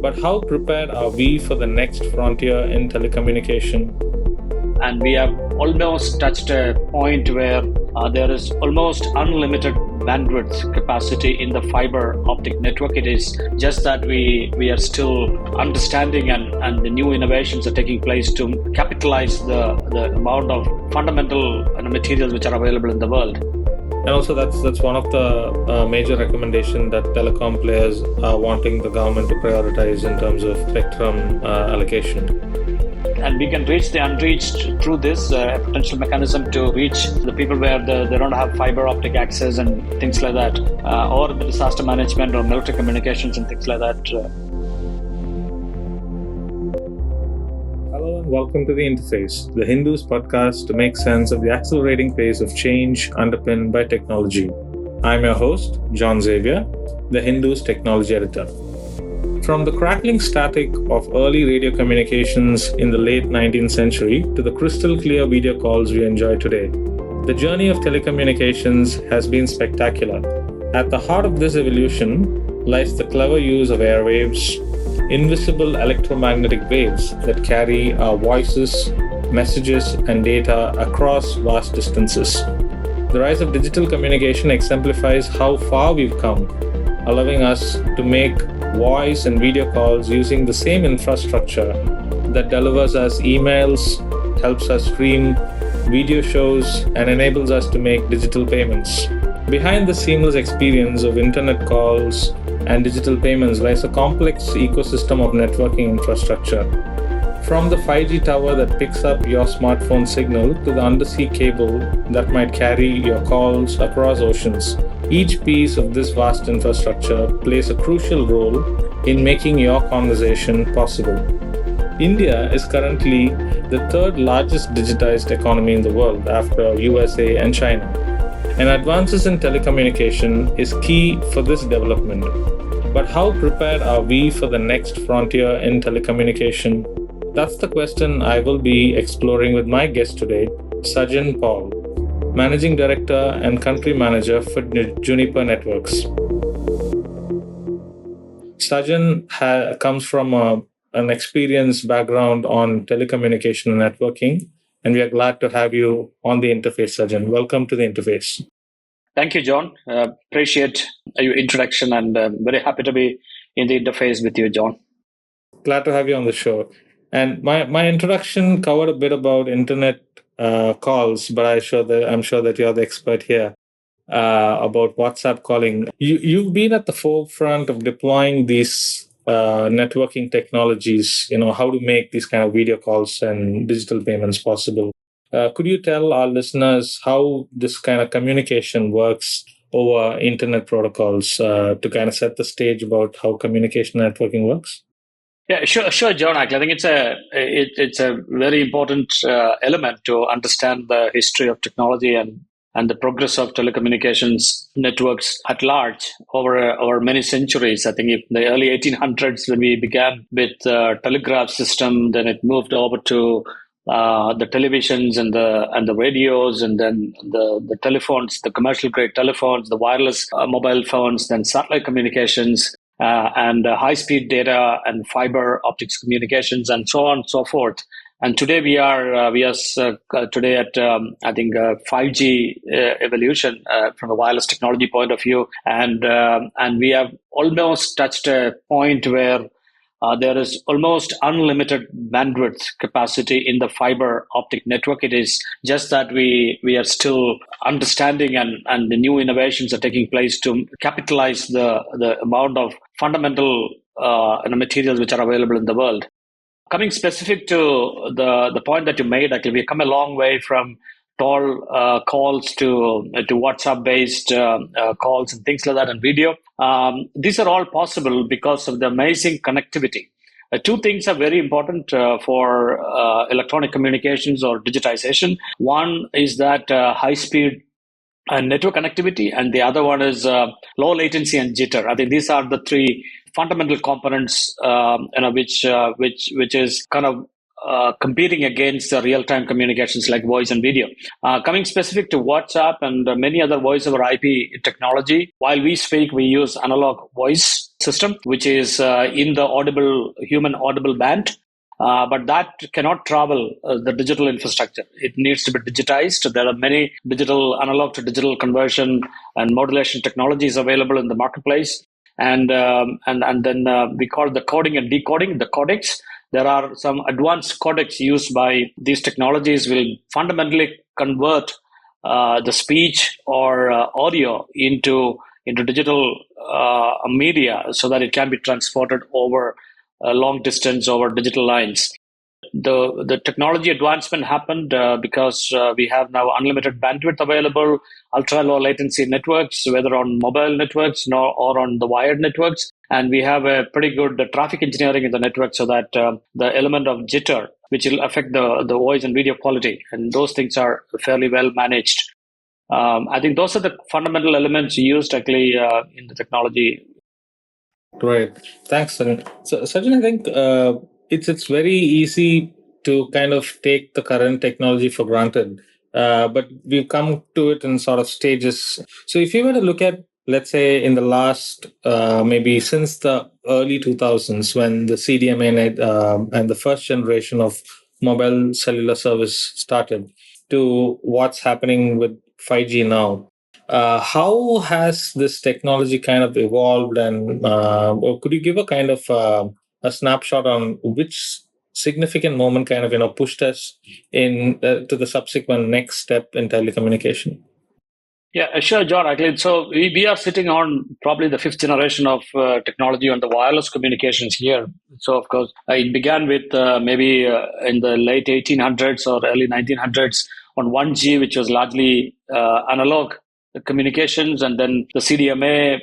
But how prepared are we for the next frontier in telecommunication? And we have almost touched a point where there is almost unlimited bandwidth capacity in the fiber optic network. It is just that we are still understanding and the new innovations are taking place to capitalize the amount of fundamental materials which are available in the world. And also that's one of the major recommendations that telecom players are wanting the government to prioritize in terms of spectrum allocation. And we can reach the unreached through this potential mechanism to reach the people where they don't have fiber optic access and things like that, or the disaster management or military communications and things like that. Hello and welcome to The Interface, the Hindus podcast to make sense of the accelerating pace of change underpinned by technology. I'm your host, Xavier, the Hindus technology editor. From the crackling static of early radio communications in the late 19th century to the crystal clear video calls we enjoy today, the journey of telecommunications has been spectacular. At the heart of this evolution lies the clever use of airwaves, invisible electromagnetic waves that carry our voices, messages, and data across vast distances. The rise of digital communication exemplifies how far we've come, allowing us to make voice and video calls using the same infrastructure that delivers us emails, helps us stream video shows, and enables us to make digital payments. Behind the seamless experience of internet calls and digital payments lies a complex ecosystem of networking infrastructure. From the 5G tower that picks up your smartphone signal to the undersea cable that might carry your calls across oceans, each piece of this vast infrastructure plays a crucial role in making your conversation possible. India is currently the third largest digitized economy in the world after USA and China. And advances in telecommunication is key for this development. But how prepared are we for the next frontier in telecommunication? That's the question I will be exploring with my guest today, Sajan Paul, Managing Director and Country Manager for Juniper Networks. Sajan comes from an experienced background on telecommunication and networking, and we are glad to have you on the interface, Sajan. Welcome to the interface. Thank you, John. Appreciate your introduction and very happy to be in the interface with you, John. Glad to have you on the show. And my introduction covered a bit about internet calls, but I'm sure that you're the expert here about WhatsApp calling. You've been at the forefront of deploying these networking technologies, how to make these kind of video calls and digital payments possible. Could you tell our listeners how this kind of communication works over internet protocols to kind of set the stage about how communication networking works? Yeah, sure, John. I think it's a very important element to understand the history of technology and the progress of telecommunications networks at large over many centuries. I think in the early 1800s, when we began with the telegraph system, then it moved over to the televisions and the radios, and then the telephones, the commercial grade telephones, the wireless mobile phones, then satellite communications. And high-speed data and fiber optics communications and so on and so forth. And today we are today at 5G evolution from a wireless technology point of view, and we have almost touched a point where there is almost unlimited bandwidth capacity in the fiber optic network. It is just that we are still understanding and the new innovations are taking place to capitalize the amount of fundamental materials which are available in the world. Coming specific to the point that you made, actually, we've come a long way from tall calls to WhatsApp-based calls and things like that, and video. These are all possible because of the amazing connectivity. Two things are very important for electronic communications or digitization. One is that high-speed network connectivity, and the other one is low latency and jitter. I think these are the three fundamental components, which is kind of competing against real-time communications like voice and video. Coming specific to WhatsApp and many other voice over IP technology, while we speak, we use analog voice system, which is in the human audible band. But that cannot travel the digital infrastructure. It needs to be digitized. There are many digital analog to digital conversion and modulation technologies available in the marketplace. And then we call the coding and decoding, the codecs. There are some advanced codecs used by these technologies will fundamentally convert the speech or audio into digital media so that it can be transported over a long distance over digital lines. The technology advancement happened because we have now unlimited bandwidth available, ultra low latency networks, whether on mobile networks or on the wired networks. And we have a pretty good traffic engineering in the network so that the element of jitter, which will affect the voice and video quality, and those things are fairly well managed. I think those are the fundamental elements used actually in the technology. Right. Thanks, Sajan. So, Sajan, I think it's very easy to kind of take the current technology for granted, but we've come to it in sort of stages. So, if you were to look at, let's say, in the last maybe since the early 2000s, when the CDMA and the first generation of mobile cellular service started, to what's happening with 5G now. How has this technology kind of evolved, and or could you give a kind of a snapshot on which significant moment kind of pushed us in to the subsequent next step in telecommunication? Yeah, sure, John. Actually, so we are sitting on probably the fifth generation of technology on the wireless communications here. So, of course, it began with maybe in the late 1800s or early 1900s on 1G, which was largely analog communications, and then the CDMA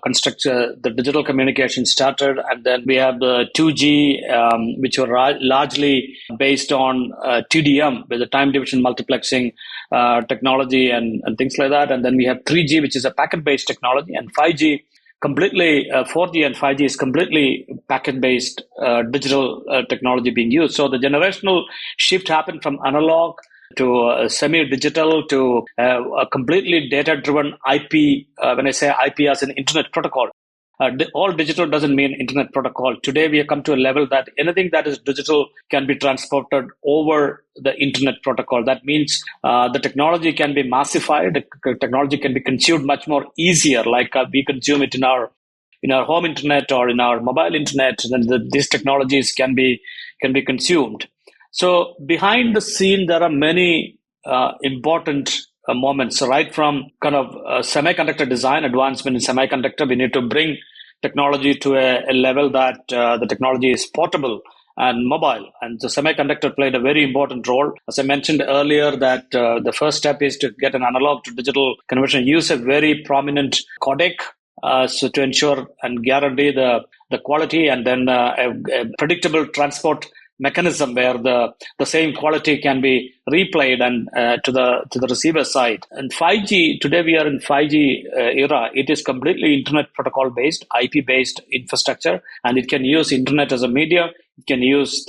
constructs the digital communication started, and then we have the 2G, which were largely based on TDM, with the time division multiplexing technology and things like that, and then we have 3G, which is a packet-based technology, and 5G completely 4G and 5G is completely packet-based digital technology being used. So the generational shift happened from analog to semi-digital to a completely data-driven IP. When I say IP as an internet protocol, all digital doesn't mean internet protocol. Today, we have come to a level that anything that is digital can be transported over the internet protocol. That means the technology can be massified. The technology can be consumed much more easier, like we consume it in our home internet or in our mobile internet. Then these technologies can be consumed. So behind the scene, there are many important moments, right from kind of semiconductor design, advancement in semiconductor. We need to bring technology to a level that the technology is portable and mobile. And the semiconductor played a very important role. As I mentioned earlier, that the first step is to get an analog to digital conversion, use a very prominent codec so to ensure and guarantee the quality, and then a predictable transport mechanism where the same quality can be replayed and to the receiver side. And 5G, today we are in 5G era. It is completely internet protocol based, IP based infrastructure, and it can use internet as a media. It can use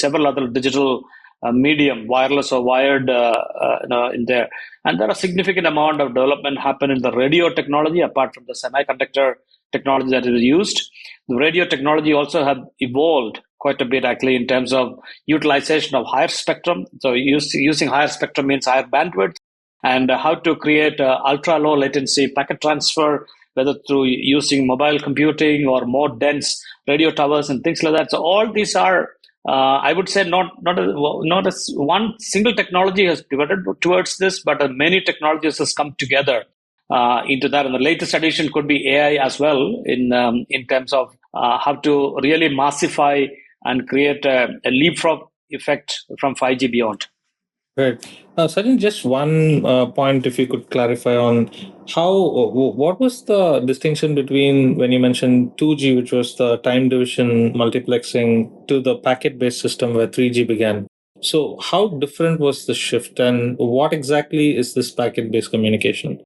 several other digital medium, wireless or wired, in there. And there are significant amount of development happen in the radio technology apart from the semiconductor technology that is used. The radio technology also have evolved quite a bit actually in terms of utilization of higher spectrum. So using higher spectrum means higher bandwidth, and how to create ultra low latency packet transfer, whether through using mobile computing or more dense radio towers and things like that. So all these are, I would say, not as one single technology has pivoted towards this, but many technologies has come together into that. And the latest addition could be AI as well in terms of how to really massify and create a leapfrog effect from 5G beyond. Right. Sajjan, just one point, if you could clarify on what was the distinction between when you mentioned 2G, which was the time division multiplexing, to the packet-based system where 3G began. So how different was the shift, and what exactly is this packet-based communication?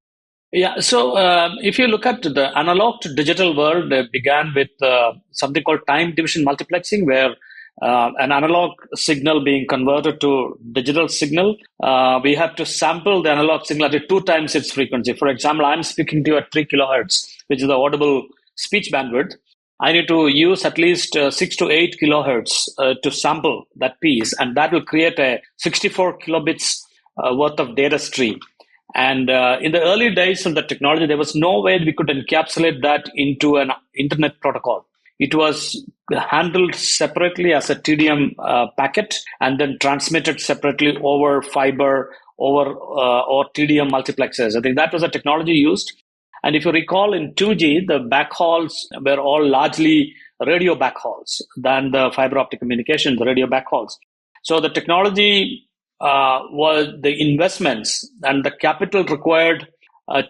Yeah, so if you look at the analog to digital world, it began with something called time division multiplexing, where an analog signal being converted to digital signal, we have to sample the analog signal at 2 times its frequency. For example, I'm speaking to you at 3 kilohertz, which is the audible speech bandwidth. I need to use at least 6 to 8 kilohertz to sample that piece, and that will create a 64 kilobits worth of data stream. And in the early days of the technology, there was no way we could encapsulate that into an internet protocol. It was handled separately as a TDM packet and then transmitted separately over fiber or TDM multiplexers. I think that was a technology used. And if you recall, in 2G, the backhauls were all largely radio backhauls than the fiber optic communication, the radio backhauls. So the technology was the investments and the capital required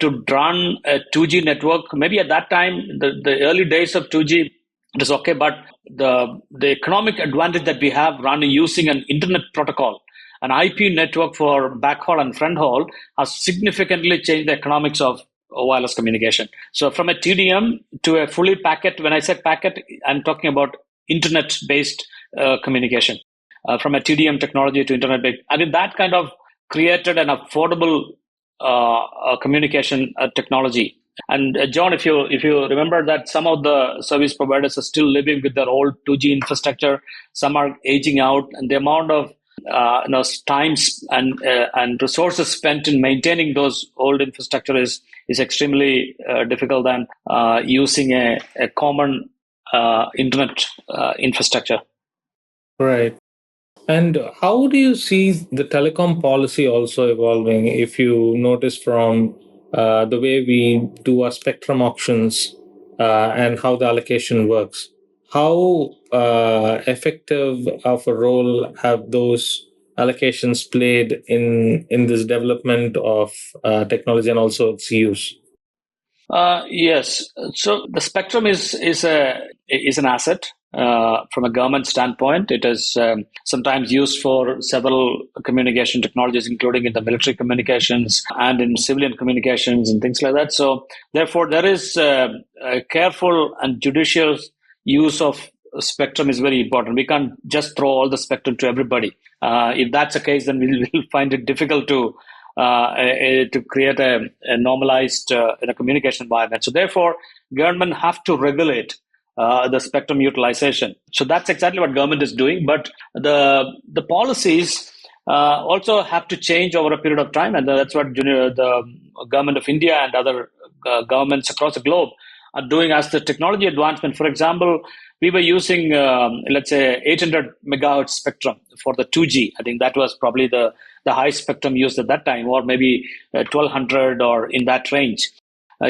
to run a 2G network. Maybe at that time, the early days of 2G, it is okay, but the economic advantage that we have running using an internet protocol, an IP network for backhaul and fronthaul, has significantly changed the economics of wireless communication. So from a TDM to a fully packet, when I say packet, I'm talking about internet-based communication. From a TDM technology to internet-based, I mean, that kind of created an affordable communication technology. And John, if you remember that some of the service providers are still living with their old 2G infrastructure, some are aging out, and the amount of times and resources spent in maintaining those old infrastructure is extremely difficult than using a common internet infrastructure. Right. And how do you see the telecom policy also evolving? If you notice from the way we do our spectrum auctions and how the allocation works, how effective of a role have those allocations played in this development of technology and also its use? Yes. So the spectrum is an asset from a government standpoint. It is sometimes used for several communication technologies, including in the military communications and in civilian communications and things like that. So therefore, there is a careful and judicious use of spectrum is very important. We can't just throw all the spectrum to everybody. If that's the case, then we'll find it difficult to create a normalized communication environment. So therefore, government have to regulate the spectrum utilization. So that's exactly what government is doing. But the policies also have to change over a period of time, and that's what the government of India and other governments across the globe are doing as the technology advancement. For example, we were using, let's say, 800 megahertz spectrum for the 2G. I think that was probably the high spectrum used at that time, or maybe 1200 or in that range.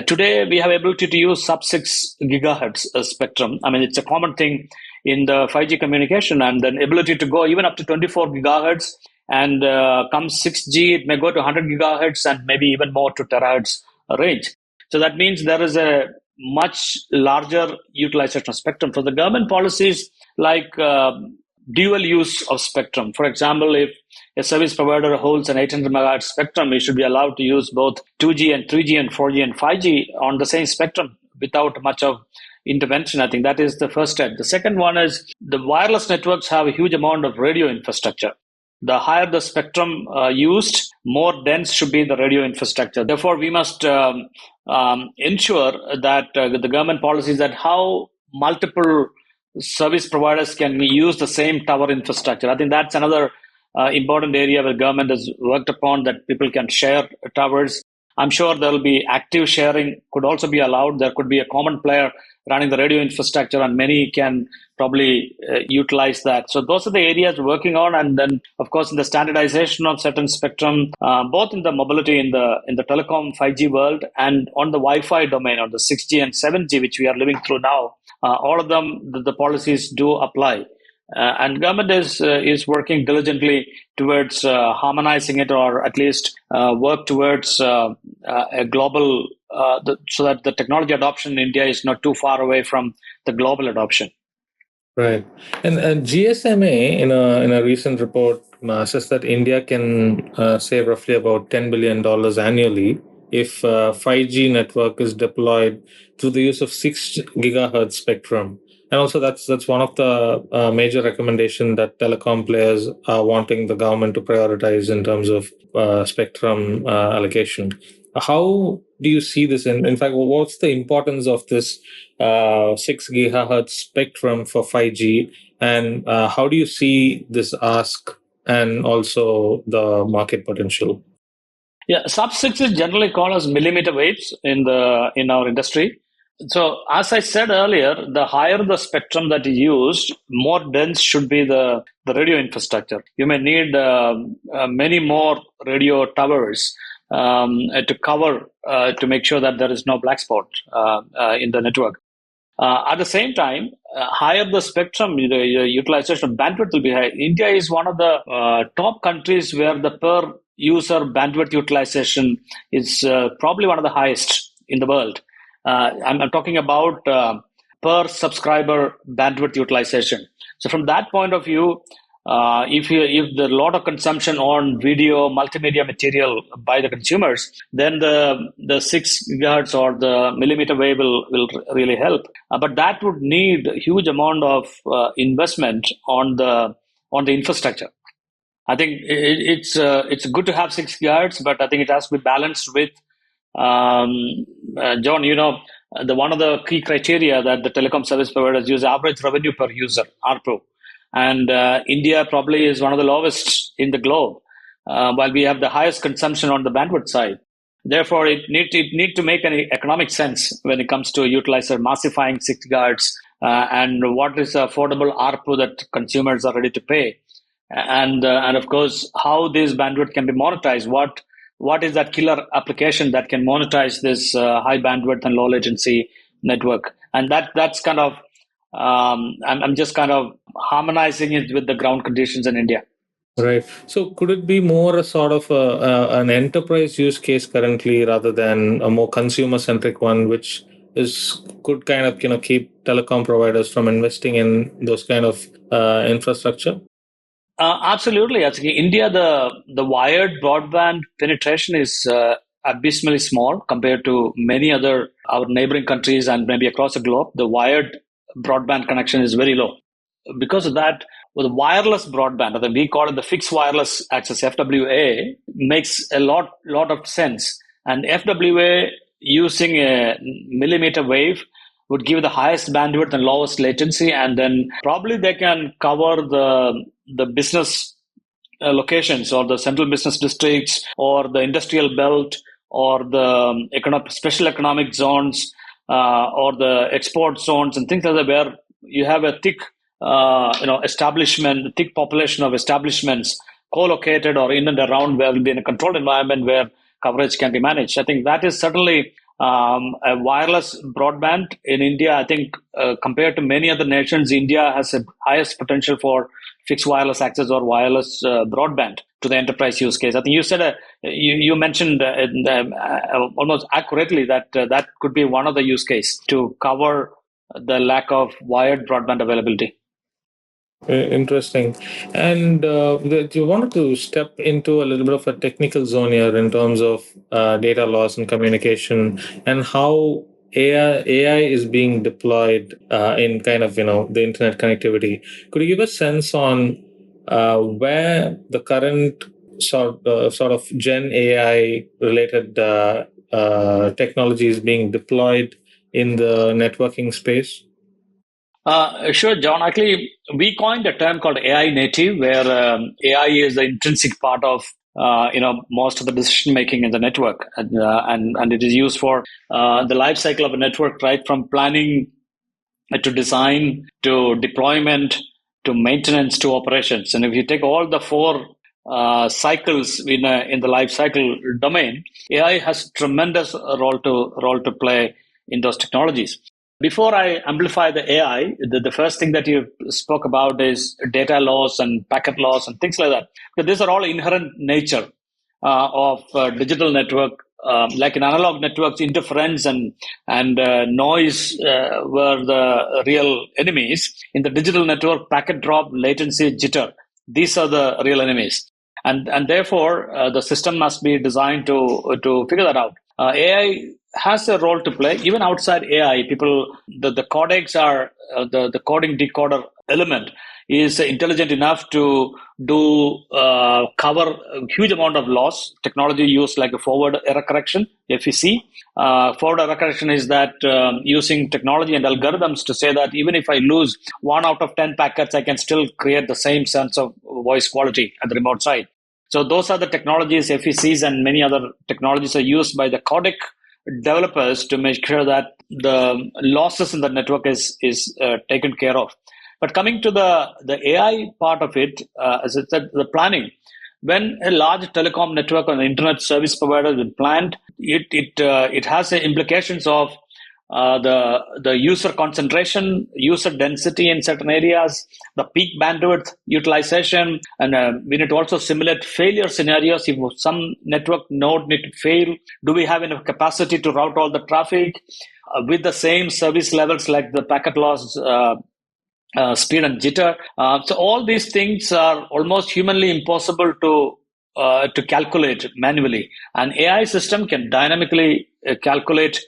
Today, we have ability to use sub-6 gigahertz spectrum. I mean, it's a common thing in the 5G communication, and then ability to go even up to 24 gigahertz, and come 6G, it may go to 100 gigahertz and maybe even more to terahertz range. So that means there is a much larger utilization of spectrum. So the government policies like dual use of spectrum. For example, if a service provider holds an 800 megahertz spectrum, it should be allowed to use both 2G and 3G and 4G and 5G on the same spectrum without much of intervention. I think that is the first step. The second one is the wireless networks have a huge amount of radio infrastructure. The higher the spectrum used, more dense should be the radio infrastructure. Therefore, we must ensure that the government policies that how multiple service providers can use the same tower infrastructure. I think that's another important area where government has worked upon, that people can share towers. I'm sure there will be active sharing could also be allowed. There could be a common player running the radio infrastructure, and many can probably utilize that. So those are the areas we're working on. And then, of course, in the standardization of certain spectrum, both in the mobility in the telecom 5G world and on the Wi-Fi domain, on the 6G and 7G, which we are living through now, all of them, the policies do apply. And government is working diligently towards harmonizing it, or at least work towards a global, so that the technology adoption in India is not too far away from the global adoption. Right. And GSMA in a recent report says that India can save roughly about $10 billion annually if 5G network is deployed through the use of 6 gigahertz spectrum. And also, that's one of the major recommendation that telecom players are wanting the government to prioritize in terms of spectrum allocation. How do you see this? In fact, what's the importance of this 6 gigahertz spectrum for 5G, and how do you see this ask and also the market potential? Yeah, sub-6 is generally called as millimeter waves in our industry. So, as I said earlier, the higher the spectrum that you use, more dense should be the radio infrastructure. You may need many more radio towers to cover to make sure that there is no black spot in the network. At the same time, higher the spectrum, the utilization of bandwidth will be high. India is one of the top countries where the per user bandwidth utilization is probably one of the highest in the world. I'm talking about per subscriber bandwidth utilization. So from that point of view, if there's a lot of consumption on video, multimedia material by the consumers, then the 6 gigahertz or the millimeter wave will really help. But that would need a huge amount of investment on the infrastructure. I think it's good to have 6 gigahertz, but I think it has to be balanced with John. The one of the key criteria that the telecom service providers use average revenue per user (ARPU), and India probably is one of the lowest in the globe, while we have the highest consumption on the bandwidth side. Therefore, it need to make any economic sense when it comes to utilizer massifying 6 gigahertz and what is the affordable ARPU that consumers are ready to pay. And of course, how this bandwidth can be monetized. What is that killer application that can monetize this high bandwidth and low latency network? And that's kind of I'm just kind of harmonizing it with the ground conditions in India. Right. So could it be more a sort of an enterprise use case currently rather than a more consumer centric one, which could kind of keep telecom providers from investing in those kind of infrastructure? Absolutely. I think in India, the wired broadband penetration is abysmally small compared to many other our neighboring countries and maybe across the globe. The wired broadband connection is very low. Because of that, with wireless broadband, or we call it the fixed wireless access (FWA), makes a lot of sense. And FWA using a millimeter wave would give the highest bandwidth and lowest latency, and then probably they can cover the business locations or the central business districts or the industrial belt or the special economic zones or the export zones and things like that, where you have a thick thick population of establishments co-located or in and around, where will be in a controlled environment where coverage can be managed. I think that is certainly a wireless broadband in India. I think compared to many other nations, India has the highest potential for fixed wireless access or wireless broadband to the enterprise use case. I think you said you mentioned almost accurately that that could be one of the use case to cover the lack of wired broadband availability. Interesting. And you wanted to step into a little bit of a technical zone here in terms of data loss and communication, and how AI is being deployed in kind of the internet connectivity. Could you give a sense on where the current sort of Gen AI related technology is being deployed in the networking space? Sure, John. Actually, we coined a term called AI native, where AI is the intrinsic part of most of the decision making in the network, and it is used for the life cycle of a network, right from planning to design to deployment to maintenance to operations. And if you take all the four cycles in the life cycle domain, AI has tremendous role to play in those technologies. Before I amplify the AI, the first thing that you spoke about is data loss and packet loss and things like that. But these are all inherent nature of digital network. Like in analog networks, interference and noise were the real enemies. In the digital network, packet drop, latency, jitter, these are the real enemies. And therefore, the system must be designed to figure that out. AI has a role to play. Even outside AI, the codecs are the coding decoder element is intelligent enough to do cover a huge amount of loss. Technology used like a forward error correction, FEC. Forward error correction is that using technology and algorithms to say that even if I lose 1 out of 10 packets, I can still create the same sense of voice quality at the remote side. So those are the technologies, FECs and many other technologies are used by the codec developers to make sure that the losses in the network is taken care of. But coming to the AI part of it, as I said, the planning. When a large telecom network or an internet service provider is planned, it has the implications of the user concentration, user density in certain areas, the peak bandwidth utilization, and we need to also simulate failure scenarios. If some network node need to fail, do we have enough capacity to route all the traffic with the same service levels like the packet loss, speed and jitter? So all these things are almost humanly impossible to calculate manually. An AI system can dynamically calculate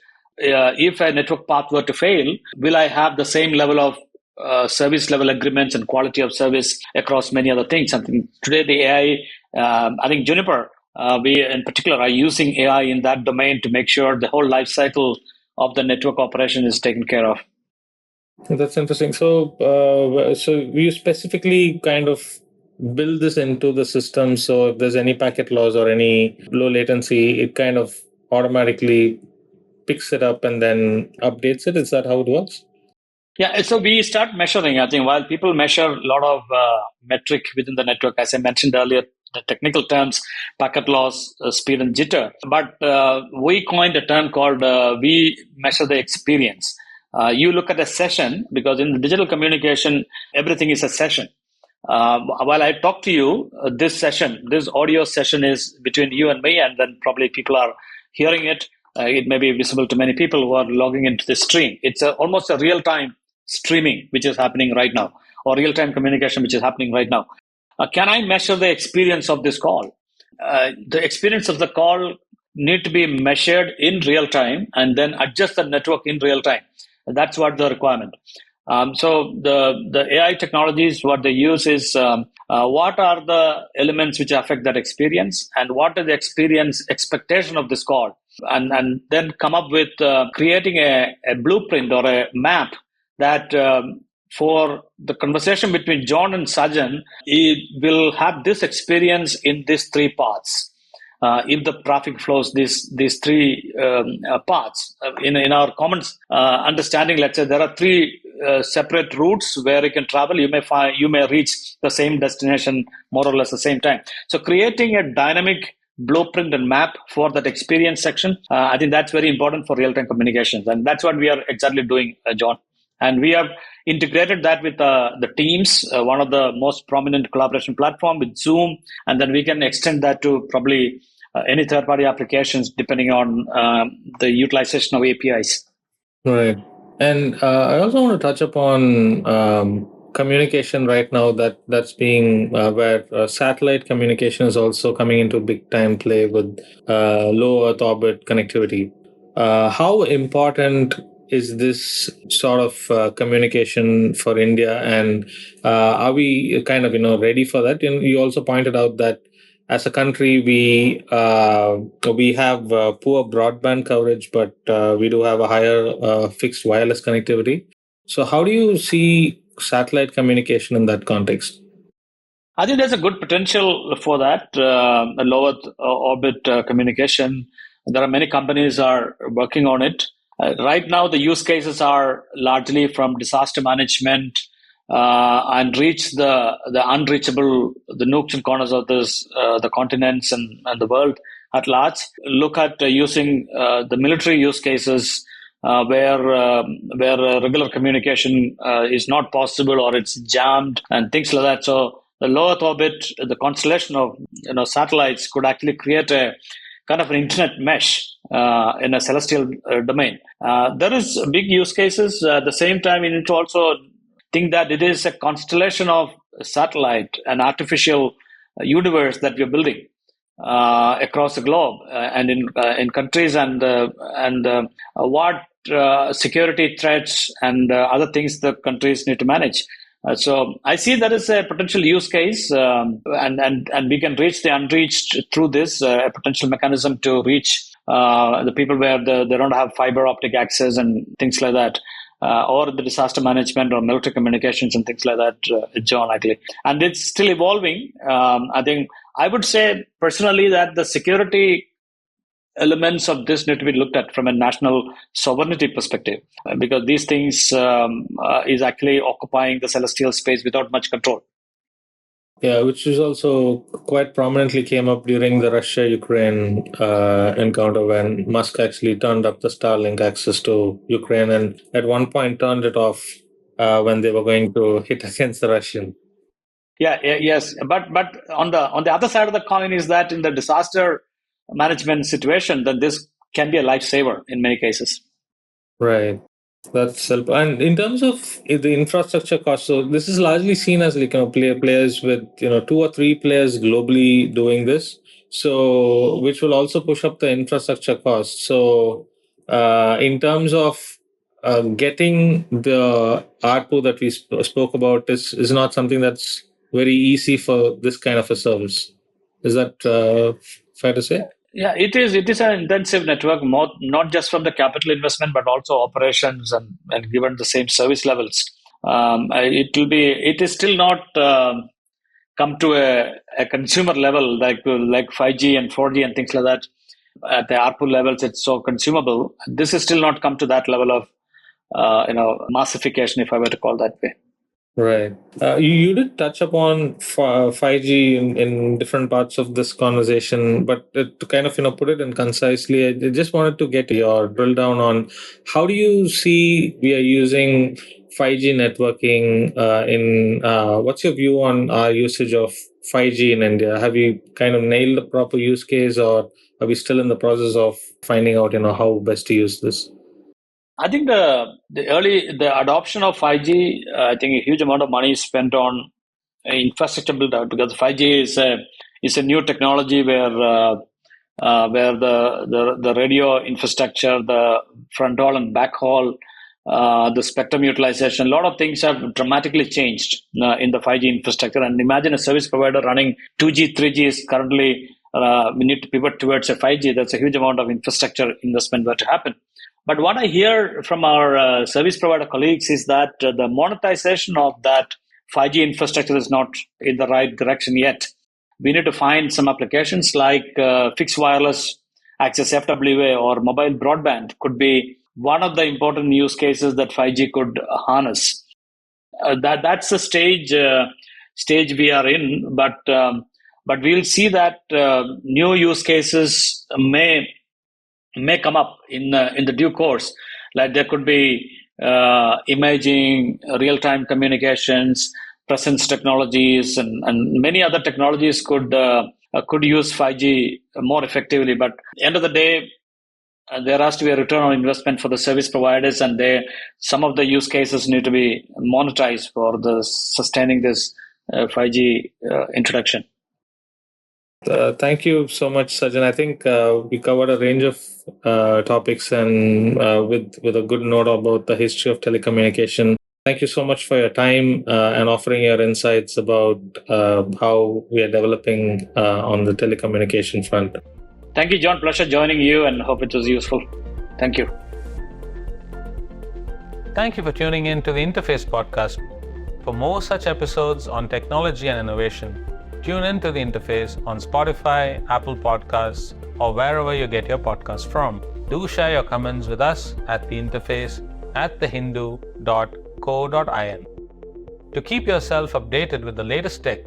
if a network path were to fail, will I have the same level of service level agreements and quality of service across many other things? I think today the AI, I think Juniper, we in particular are using AI in that domain to make sure the whole life cycle of the network operation is taken care of. That's interesting. So you specifically kind of build this into the system. So if there's any packet loss or any low latency, it kind of automatically picks it up and then updates it. Is that how it works? Yeah, so we start measuring. I think while people measure a lot of metric within the network, as I mentioned earlier, the technical terms, packet loss, speed and jitter. But we coined a term called we measure the experience. You look at a session, because in the digital communication, everything is a session. While I talk to you, this audio session is between you and me, and then probably people are hearing it. It may be visible to many people who are logging into the stream. It's almost a real-time streaming, which is happening right now, or real-time communication, which is happening right now. Can I measure the experience of this call? The experience of the call need to be measured in real time and then adjust the network in real time. That's what the requirement. So the AI technologies, what they use is what are the elements which affect that experience, and what is the experience expectation of this call, and then come up with creating a blueprint or a map that for the conversation between John and Sajan, it will have this experience in these 3 parts. If the traffic flows these 3 paths in our common understanding, let's say there are 3 separate routes where you can travel. You may reach the same destination more or less the same time. So creating a dynamic blueprint and map for that experience section, I think that's very important for real-time communications, and that's what we are exactly doing, John. And we have integrated that with the Teams, one of the most prominent collaboration platform, with Zoom, and then we can extend that to probably any third-party applications depending on the utilization of APIs. Right. And I also want to touch upon communication right now that's being where satellite communication is also coming into big time play with low Earth orbit connectivity. How important is this sort of communication for India, and are we kind of ready for that? And you also pointed out that as a country we have poor broadband coverage, but we do have a higher fixed wireless connectivity. So how do you see satellite communication in that context? I think there's a good potential for that, low Earth orbit communication. There are many companies are working on it. Right now, the use cases are largely from disaster management and reach the unreachable, the nooks and corners of the continents and the world at large. Look at using the military use cases where regular communication is not possible or it's jammed and things like that. So the low Earth orbit, the constellation of satellites could actually create a kind of an internet mesh in a celestial domain. There is big use cases. At the same time, we need to also think that it is a constellation of satellite, an artificial universe that we're building. across the globe and in countries and what security threats and other things the countries need to manage. So I see that as a potential use case, and we can reach the unreached through this, a potential mechanism to reach the people where they don't have fiber optic access and things like that, or the disaster management or military communications and things like that, John, actually. And it's still evolving. I think I would say personally that the security elements of this need to be looked at from a national sovereignty perspective, because these things is actually occupying the celestial space without much control. Yeah, which is also quite prominently came up during the Russia-Ukraine encounter when Musk actually turned up the Starlink access to Ukraine and at one point turned it off when they were going to hit against the Russian. Yes, but on the other side of the coin is that in the disaster management situation, that this can be a lifesaver in many cases. Right. That's helpful. And in terms of the infrastructure cost, so this is largely seen as like players with 2 or 3 players globally doing this. So which will also push up the infrastructure cost. So in terms of getting the ARPU that we spoke about is not something that's very easy for this kind of a service. Is that fair to say? Yeah, it is. It is an intensive network, not just from the capital investment, but also operations and given the same service levels. It is still not come to a consumer level like 5G and 4G and things like that. At the ARPU levels, it's so consumable. This is still not come to that level of massification, if I were to call that way. Right. You did touch upon 5G in different parts of this conversation, but to kind of put it in concisely, I just wanted to get your drill down on how do you see we are using 5G networking what's your view on our usage of 5G in India? Have you kind of nailed the proper use case, or are we still in the process of finding out how best to use this? I think the adoption of 5G, I think a huge amount of money is spent on infrastructure build out, because 5G is a new technology where the radio infrastructure, the front haul and back haul, the spectrum utilization, a lot of things have dramatically changed in the 5G infrastructure. And imagine a service provider running 2G, 3G is currently, we need to pivot towards a 5G. That's a huge amount of infrastructure investment that to happen. But what I hear from our service provider colleagues is that the monetization of that 5G infrastructure is not in the right direction yet. We need to find some applications like fixed wireless access, FWA, or mobile broadband could be one of the important use cases that 5G could harness. That's the stage we are in, but we'll see that new use cases may come up in the due course. Like there could be imaging, real-time communications, presence technologies, and many other technologies could use 5G more effectively. But at the end of the day, there has to be a return on investment for the service providers, and some of the use cases need to be monetized for the sustaining this 5G introduction. Thank you so much, Sajan. I think we covered a range of topics and with a good note about the history of telecommunication. Thank you so much for your time and offering your insights about how we are developing on the telecommunication front. Thank you, John. Pleasure joining you, and hope it was useful. Thank you. Thank you for tuning in to the Interface podcast. For more such episodes on technology and innovation, tune in to the Interface on Spotify, Apple Podcasts, or wherever you get your podcasts from. Do share your comments with us at the Interface at thehindu.co.in. To keep yourself updated with the latest tech,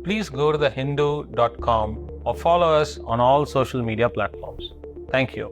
please go to thehindu.com or follow us on all social media platforms. Thank you.